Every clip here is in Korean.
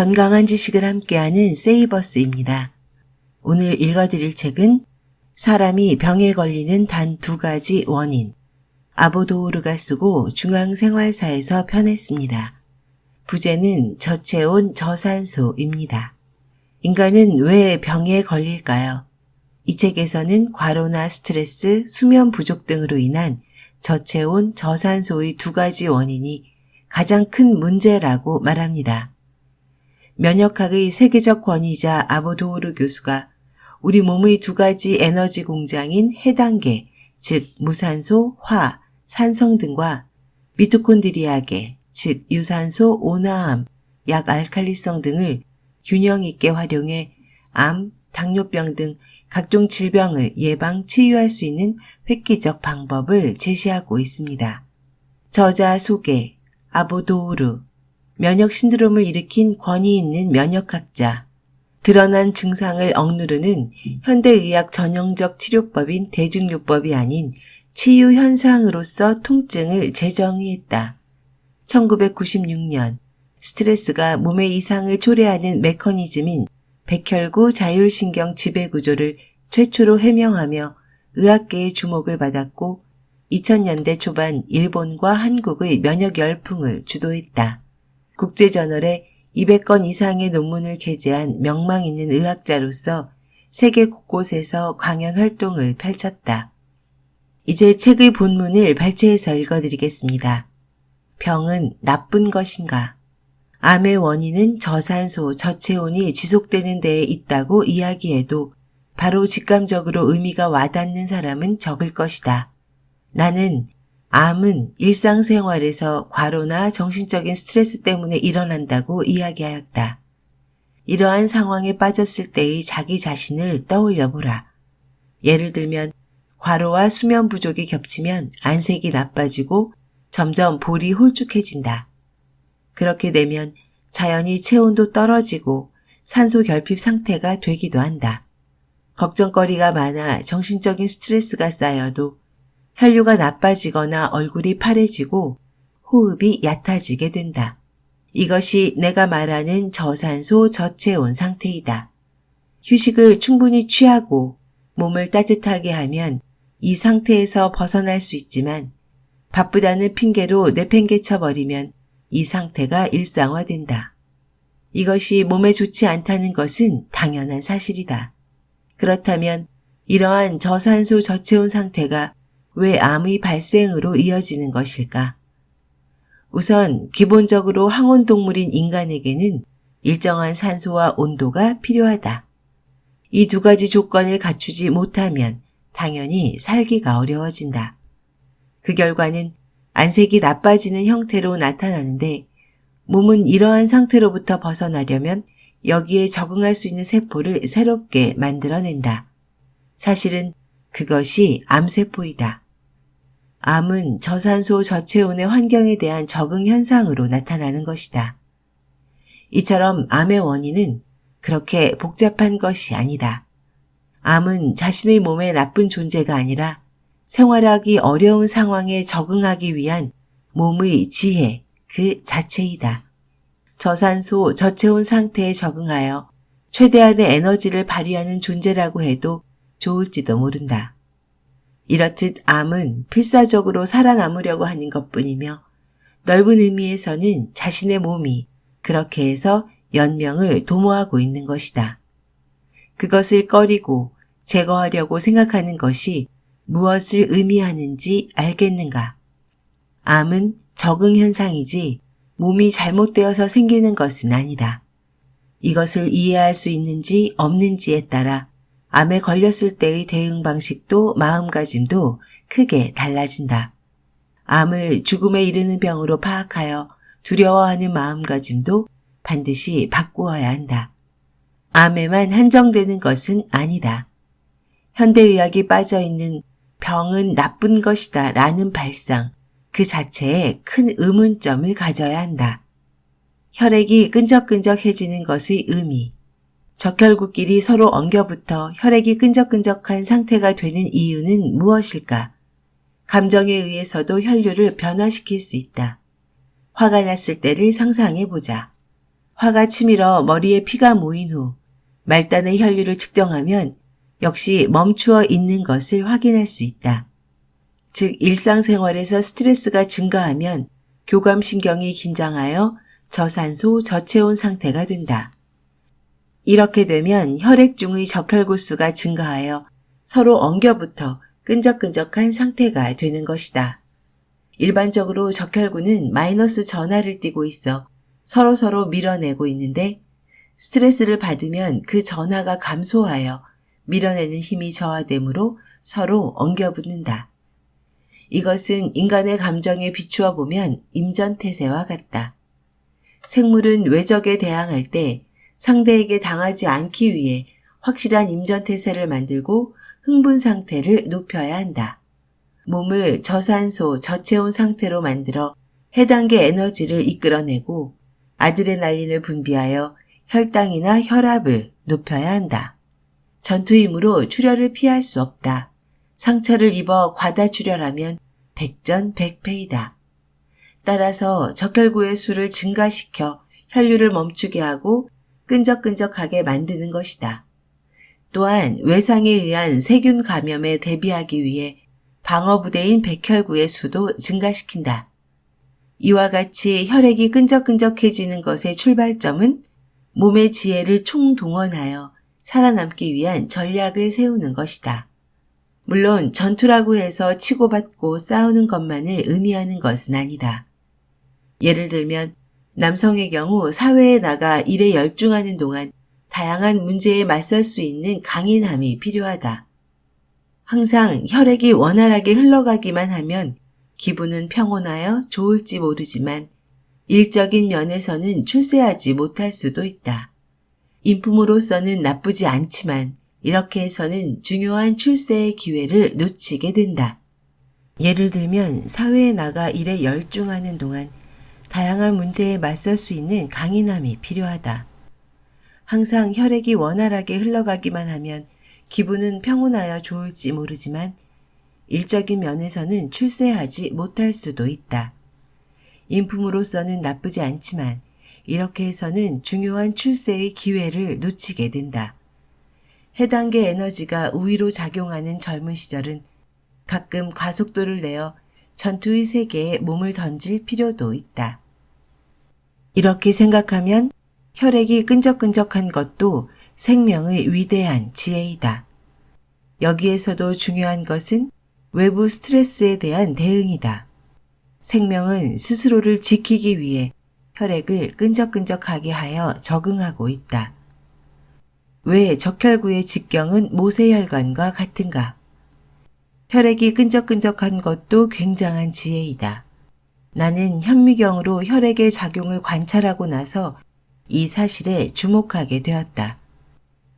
건강한 지식을 함께하는 세이버스입니다. 오늘 읽어드릴 책은 사람이 병에 걸리는 단 2가지 원인, 아보도우르가 쓰고 중앙생활사에서 편했습니다. 부제는 저체온 저산소입니다. 인간은 왜 병에 걸릴까요? 이 책에서는 과로나 스트레스, 수면 부족 등으로 인한 저체온 저산소의 2가지 원인이 가장 큰 문제라고 말합니다. 면역학의 세계적 권위자 아보도우르 교수가 우리 몸의 2가지 에너지 공장인 해당계, 즉 무산소, 화, 산성 등과 미토콘드리아계, 즉 유산소, 온화암, 약알칼리성 등을 균형 있게 활용해 암, 당뇨병 등 각종 질병을 예방, 치유할 수 있는 획기적 방법을 제시하고 있습니다. 저자 소개, 아보도우르, 면역 신드롬을 일으킨 권위 있는 면역학자, 드러난 증상을 억누르는 현대의학 전형적 치료법인 대증요법이 아닌 치유 현상으로서 통증을 재정의했다. 1996년 스트레스가 몸의 이상을 초래하는 메커니즘인 백혈구 자율신경 지배구조를 최초로 해명하며 의학계의 주목을 받았고 2000년대 초반 일본과 한국의 면역 열풍을 주도했다. 국제저널에 200건 이상의 논문을 게재한 명망 있는 의학자로서 세계 곳곳에서 강연 활동을 펼쳤다. 이제 책의 본문을 발췌해서 읽어드리겠습니다. 병은 나쁜 것인가? 암의 원인은 저산소, 저체온이 지속되는 데에 있다고 이야기해도 바로 직감적으로 의미가 와닿는 사람은 적을 것이다. 나는 암은 일상생활에서 과로나 정신적인 스트레스 때문에 일어난다고 이야기하였다. 이러한 상황에 빠졌을 때의 자기 자신을 떠올려보라. 예를 들면 과로와 수면 부족이 겹치면 안색이 나빠지고 점점 볼이 홀쭉해진다. 그렇게 되면 자연히 체온도 떨어지고 산소 결핍 상태가 되기도 한다. 걱정거리가 많아 정신적인 스트레스가 쌓여도 혈류가 나빠지거나 얼굴이 파래지고 호흡이 얕아지게 된다. 이것이 내가 말하는 저산소 저체온 상태이다. 휴식을 충분히 취하고 몸을 따뜻하게 하면 이 상태에서 벗어날 수 있지만 바쁘다는 핑계로 내팽개쳐버리면 이 상태가 일상화된다. 이것이 몸에 좋지 않다는 것은 당연한 사실이다. 그렇다면 이러한 저산소 저체온 상태가 왜 암의 발생으로 이어지는 것일까? 우선 기본적으로 항온동물인 인간에게는 일정한 산소와 온도가 필요하다. 이 2가지 조건을 갖추지 못하면 당연히 살기가 어려워진다. 그 결과는 안색이 나빠지는 형태로 나타나는데 몸은 이러한 상태로부터 벗어나려면 여기에 적응할 수 있는 세포를 새롭게 만들어낸다. 사실은 그것이 암세포이다. 암은 저산소 저체온의 환경에 대한 적응 현상으로 나타나는 것이다. 이처럼 암의 원인은 그렇게 복잡한 것이 아니다. 암은 자신의 몸에 나쁜 존재가 아니라 생활하기 어려운 상황에 적응하기 위한 몸의 지혜 그 자체이다. 저산소 저체온 상태에 적응하여 최대한의 에너지를 발휘하는 존재라고 해도 좋을지도 모른다. 이렇듯 암은 필사적으로 살아남으려고 하는 것뿐이며 넓은 의미에서는 자신의 몸이 그렇게 해서 연명을 도모하고 있는 것이다. 그것을 꺼리고 제거하려고 생각하는 것이 무엇을 의미하는지 알겠는가? 암은 적응 현상이지 몸이 잘못되어서 생기는 것은 아니다. 이것을 이해할 수 있는지 없는지에 따라 암에 걸렸을 때의 대응 방식도 마음가짐도 크게 달라진다. 암을 죽음에 이르는 병으로 파악하여 두려워하는 마음가짐도 반드시 바꾸어야 한다. 암에만 한정되는 것은 아니다. 현대의학이 빠져있는 병은 나쁜 것이다 라는 발상 그 자체에 큰 의문점을 가져야 한다. 혈액이 끈적끈적해지는 것의 의미, 적혈구끼리 서로 엉겨붙어 혈액이 끈적끈적한 상태가 되는 이유는 무엇일까? 감정에 의해서도 혈류를 변화시킬 수 있다. 화가 났을 때를 상상해보자. 화가 치밀어 머리에 피가 모인 후 말단의 혈류를 측정하면 역시 멈추어 있는 것을 확인할 수 있다. 즉 일상생활에서 스트레스가 증가하면 교감신경이 긴장하여 저산소, 저체온 상태가 된다. 이렇게 되면 혈액중의 적혈구 수가 증가하여 서로 엉겨붙어 끈적끈적한 상태가 되는 것이다. 일반적으로 적혈구는 마이너스 전하를 띠고 있어 서로서로 밀어내고 있는데 스트레스를 받으면 그 전하가 감소하여 밀어내는 힘이 저하되므로 서로 엉겨붙는다. 이것은 인간의 감정에 비추어 보면 임전태세와 같다. 생물은 외적에 대항할 때 상대에게 당하지 않기 위해 확실한 임전태세를 만들고 흥분 상태를 높여야 한다. 몸을 저산소, 저체온 상태로 만들어 해당계 에너지를 이끌어내고 아드레날린을 분비하여 혈당이나 혈압을 높여야 한다. 전투이므로 출혈을 피할 수 없다. 상처를 입어 과다 출혈하면 백전백패이다. 따라서 적혈구의 수를 증가시켜 혈류를 멈추게 하고 끈적끈적하게 만드는 것이다. 또한 외상에 의한 세균 감염에 대비하기 위해 방어부대인 백혈구의 수도 증가시킨다. 이와 같이 혈액이 끈적끈적해지는 것의 출발점은 몸의 지혜를 총동원하여 살아남기 위한 전략을 세우는 것이다. 물론 전투라고 해서 치고받고 싸우는 것만을 의미하는 것은 아니다. 예를 들면 남성의 경우 사회에 나가 일에 열중하는 동안 다양한 문제에 맞설 수 있는 강인함이 필요하다. 항상 혈액이 원활하게 흘러가기만 하면 기분은 평온하여 좋을지 모르지만 일적인 면에서는 출세하지 못할 수도 있다. 인품으로서는 나쁘지 않지만 이렇게 해서는 중요한 출세의 기회를 놓치게 된다. 예를 들면 사회에 나가 일에 열중하는 동안 다양한 문제에 맞설 수 있는 강인함이 필요하다. 항상 혈액이 원활하게 흘러가기만 하면 기분은 평온하여 좋을지 모르지만 일적인 면에서는 출세하지 못할 수도 있다. 인품으로서는 나쁘지 않지만 이렇게 해서는 중요한 출세의 기회를 놓치게 된다. 해당계 에너지가 우위로 작용하는 젊은 시절은 가끔 과속도를 내어 전투의 세계에 몸을 던질 필요도 있다. 이렇게 생각하면 혈액이 끈적끈적한 것도 생명의 위대한 지혜이다. 여기에서도 중요한 것은 외부 스트레스에 대한 대응이다. 생명은 스스로를 지키기 위해 혈액을 끈적끈적하게 하여 적응하고 있다. 왜 적혈구의 직경은 모세혈관과 같은가? 혈액이 끈적끈적한 것도 굉장한 지혜이다. 나는 현미경으로 혈액의 작용을 관찰하고 나서 이 사실에 주목하게 되었다.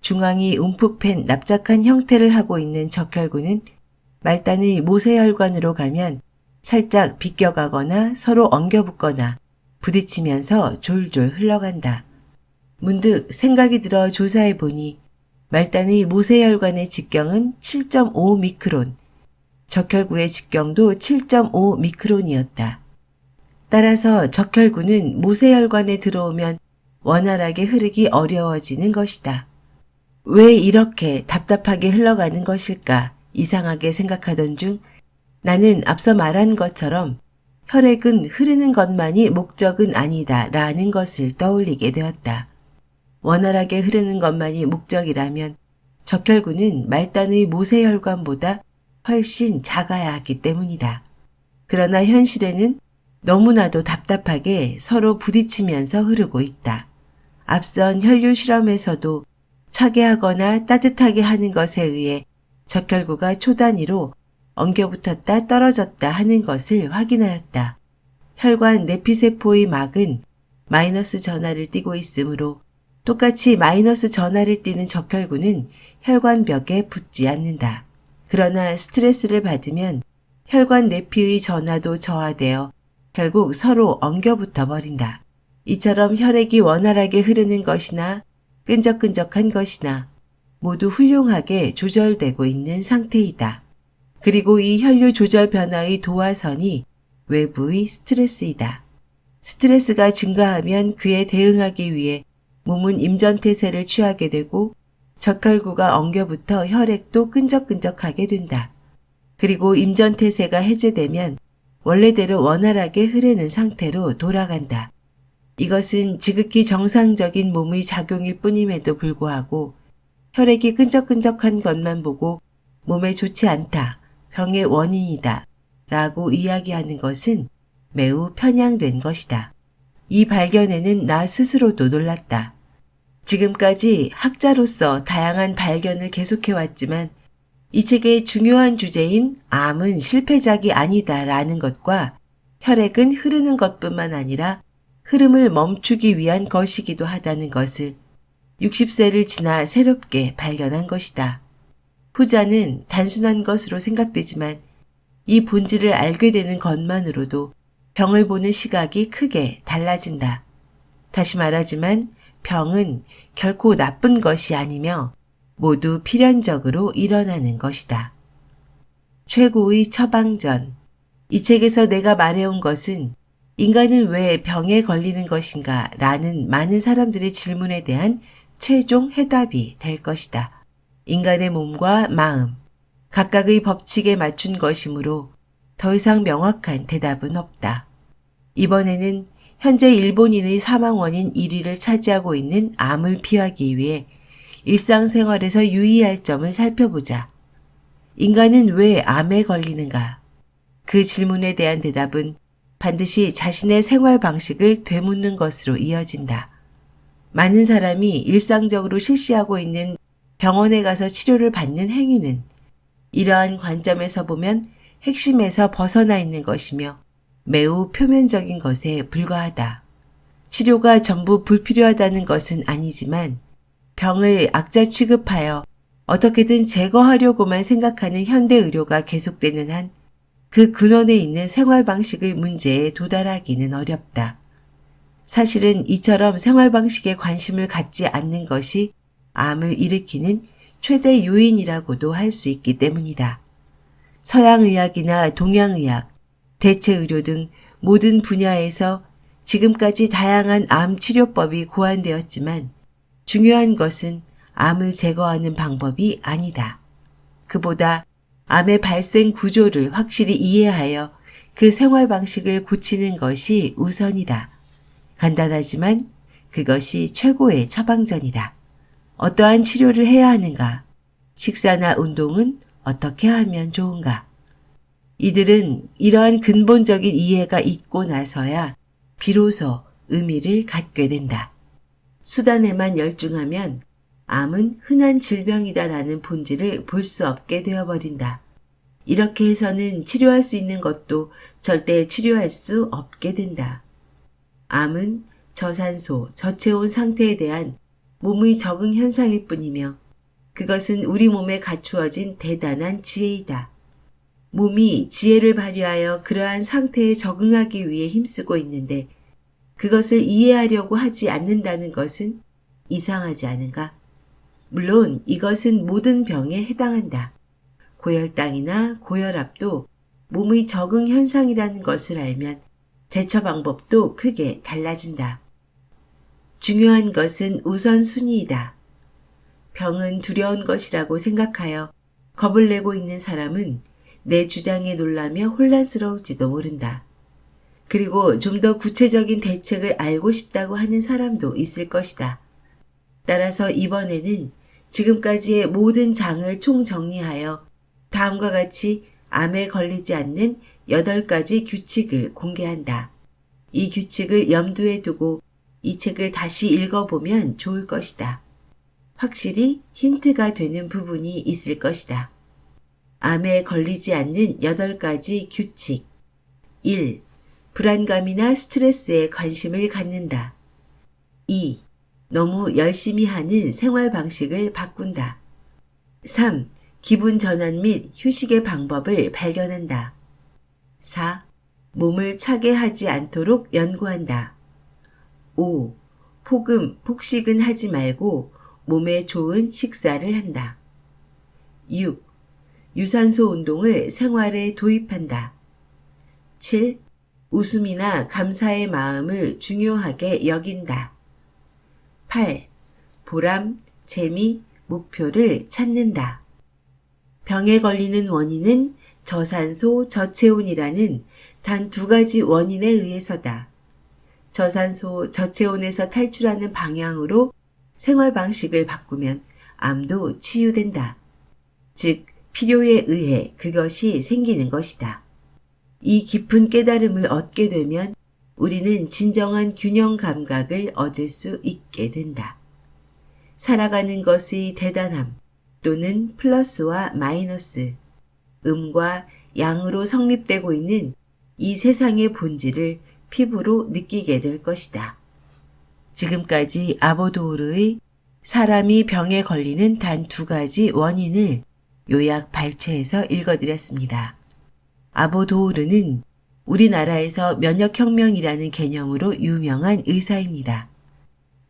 중앙이 움푹 팬 납작한 형태를 하고 있는 적혈구는 말단의 모세혈관으로 가면 살짝 비껴가거나 서로 엉겨붙거나 부딪히면서 졸졸 흘러간다. 문득 생각이 들어 조사해 보니 말단의 모세혈관의 직경은 7.5 미크론, 적혈구의 직경도 7.5 미크론이었다. 따라서 적혈구는 모세혈관에 들어오면 원활하게 흐르기 어려워지는 것이다. 왜 이렇게 답답하게 흘러가는 것일까 이상하게 생각하던 중 나는 앞서 말한 것처럼 혈액은 흐르는 것만이 목적은 아니다 라는 것을 떠올리게 되었다. 원활하게 흐르는 것만이 목적이라면 적혈구는 말단의 모세혈관보다 훨씬 작아야 하기 때문이다. 그러나 현실에는 너무나도 답답하게 서로 부딪히면서 흐르고 있다. 앞선 혈류 실험에서도 차게 하거나 따뜻하게 하는 것에 의해 적혈구가 초단위로 엉겨붙었다 떨어졌다 하는 것을 확인하였다. 혈관 내피세포의 막은 마이너스 전하를 띠고 있으므로 똑같이 마이너스 전하를 띠는 적혈구는 혈관벽에 붙지 않는다. 그러나 스트레스를 받으면 혈관 내피의 전하도 저하되어 결국 서로 엉겨붙어 버린다. 이처럼 혈액이 원활하게 흐르는 것이나 끈적끈적한 것이나 모두 훌륭하게 조절되고 있는 상태이다. 그리고 이 혈류 조절 변화의 도화선이 외부의 스트레스이다. 스트레스가 증가하면 그에 대응하기 위해 몸은 임전태세를 취하게 되고 적혈구가 엉겨붙어 혈액도 끈적끈적하게 된다. 그리고 임전태세가 해제되면 원래대로 원활하게 흐르는 상태로 돌아간다. 이것은 지극히 정상적인 몸의 작용일 뿐임에도 불구하고 혈액이 끈적끈적한 것만 보고 몸에 좋지 않다, 병의 원인이다 라고 이야기하는 것은 매우 편향된 것이다. 이 발견에는 나 스스로도 놀랐다. 지금까지 학자로서 다양한 발견을 계속해왔지만 이 책의 중요한 주제인 암은 실패작이 아니다 라는 것과 혈액은 흐르는 것뿐만 아니라 흐름을 멈추기 위한 것이기도 하다는 것을 60세를 지나 새롭게 발견한 것이다. 후자는 단순한 것으로 생각되지만 이 본질을 알게 되는 것만으로도 병을 보는 시각이 크게 달라진다. 다시 말하지만 병은 결코 나쁜 것이 아니며 모두 필연적으로 일어나는 것이다. 최고의 처방전. 이 책에서 내가 말해온 것은 인간은 왜 병에 걸리는 것인가 라는 많은 사람들의 질문에 대한 최종 해답이 될 것이다. 인간의 몸과 마음, 각각의 법칙에 맞춘 것이므로 더 이상 명확한 대답은 없다. 이번에는 현재 일본인의 사망 원인 1위를 차지하고 있는 암을 피하기 위해 일상생활에서 유의할 점을 살펴보자. 인간은 왜 암에 걸리는가? 그 질문에 대한 대답은 반드시 자신의 생활 방식을 되묻는 것으로 이어진다. 많은 사람이 일상적으로 실시하고 있는 병원에 가서 치료를 받는 행위는 이러한 관점에서 보면 핵심에서 벗어나 있는 것이며 매우 표면적인 것에 불과하다. 치료가 전부 불필요하다는 것은 아니지만 병을 악자 취급하여 어떻게든 제거하려고만 생각하는 현대 의료가 계속되는 한 그 근원에 있는 생활 방식의 문제에 도달하기는 어렵다. 사실은 이처럼 생활 방식에 관심을 갖지 않는 것이 암을 일으키는 최대 요인이라고도 할 수 있기 때문이다. 서양의학이나 동양의학, 대체의료 등 모든 분야에서 지금까지 다양한 암 치료법이 고안되었지만 중요한 것은 암을 제거하는 방법이 아니다. 그보다 암의 발생 구조를 확실히 이해하여 그 생활 방식을 고치는 것이 우선이다. 간단하지만 그것이 최고의 처방전이다. 어떠한 치료를 해야 하는가? 식사나 운동은 어떻게 하면 좋은가? 이들은 이러한 근본적인 이해가 있고 나서야 비로소 의미를 갖게 된다. 수단에만 열중하면 암은 흔한 질병이다라는 본질을 볼 수 없게 되어버린다. 이렇게 해서는 치료할 수 있는 것도 절대 치료할 수 없게 된다. 암은 저산소, 저체온 상태에 대한 몸의 적응 현상일 뿐이며 그것은 우리 몸에 갖추어진 대단한 지혜이다. 몸이 지혜를 발휘하여 그러한 상태에 적응하기 위해 힘쓰고 있는데 그것을 이해하려고 하지 않는다는 것은 이상하지 않은가? 물론 이것은 모든 병에 해당한다. 고혈당이나 고혈압도 몸의 적응 현상이라는 것을 알면 대처 방법도 크게 달라진다. 중요한 것은 우선순위이다. 병은 두려운 것이라고 생각하여 겁을 내고 있는 사람은 내 주장에 놀라며 혼란스러울지도 모른다. 그리고 좀 더 구체적인 대책을 알고 싶다고 하는 사람도 있을 것이다. 따라서 이번에는 지금까지의 모든 장을 총정리하여 다음과 같이 암에 걸리지 않는 8가지 규칙을 공개한다. 이 규칙을 염두에 두고 이 책을 다시 읽어보면 좋을 것이다. 확실히 힌트가 되는 부분이 있을 것이다. 암에 걸리지 않는 8가지 규칙. 1. 불안감이나 스트레스에 관심을 갖는다. 2. 너무 열심히 하는 생활 방식을 바꾼다. 3. 기분 전환 및 휴식의 방법을 발견한다. 4. 몸을 차게 하지 않도록 연구한다. 5. 폭식은 하지 말고 몸에 좋은 식사를 한다. 6. 유산소 운동을 생활에 도입한다. 7. 웃음이나 감사의 마음을 중요하게 여긴다. 8. 보람, 재미, 목표를 찾는다. 병에 걸리는 원인은 저산소, 저체온이라는 단 두 가지 원인에 의해서다. 저산소, 저체온에서 탈출하는 방향으로 생활 방식을 바꾸면 암도 치유된다. 즉, 필요에 의해 그것이 생기는 것이다. 이 깊은 깨달음을 얻게 되면 우리는 진정한 균형 감각을 얻을 수 있게 된다. 살아가는 것의 대단함 또는 플러스와 마이너스, 음과 양으로 성립되고 있는 이 세상의 본질을 피부로 느끼게 될 것이다. 지금까지 아보도르의 사람이 병에 걸리는 단 두 가지 원인을 요약 발췌해서 읽어드렸습니다. 아보도르는 우리나라에서 면역혁명이라는 개념으로 유명한 의사입니다.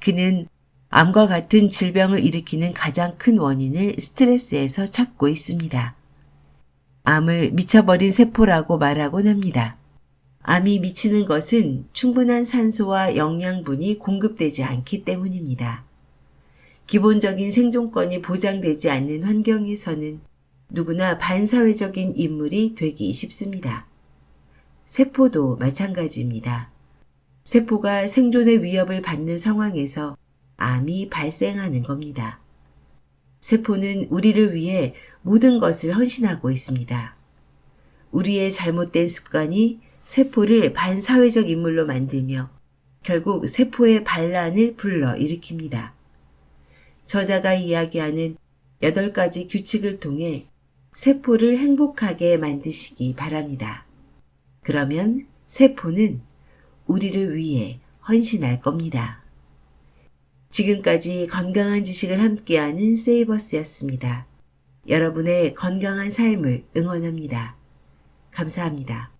그는 암과 같은 질병을 일으키는 가장 큰 원인을 스트레스에서 찾고 있습니다. 암을 미쳐버린 세포라고 말하곤 합니다. 암이 미치는 것은 충분한 산소와 영양분이 공급되지 않기 때문입니다. 기본적인 생존권이 보장되지 않는 환경에서는 누구나 반사회적인 인물이 되기 쉽습니다. 세포도 마찬가지입니다. 세포가 생존의 위협을 받는 상황에서 암이 발생하는 겁니다. 세포는 우리를 위해 모든 것을 헌신하고 있습니다. 우리의 잘못된 습관이 세포를 반사회적 인물로 만들며 결국 세포의 반란을 불러일으킵니다. 저자가 이야기하는 8가지 규칙을 통해 세포를 행복하게 만드시기 바랍니다. 그러면 세포는 우리를 위해 헌신할 겁니다. 지금까지 건강한 지식을 함께하는 세이버스였습니다. 여러분의 건강한 삶을 응원합니다. 감사합니다.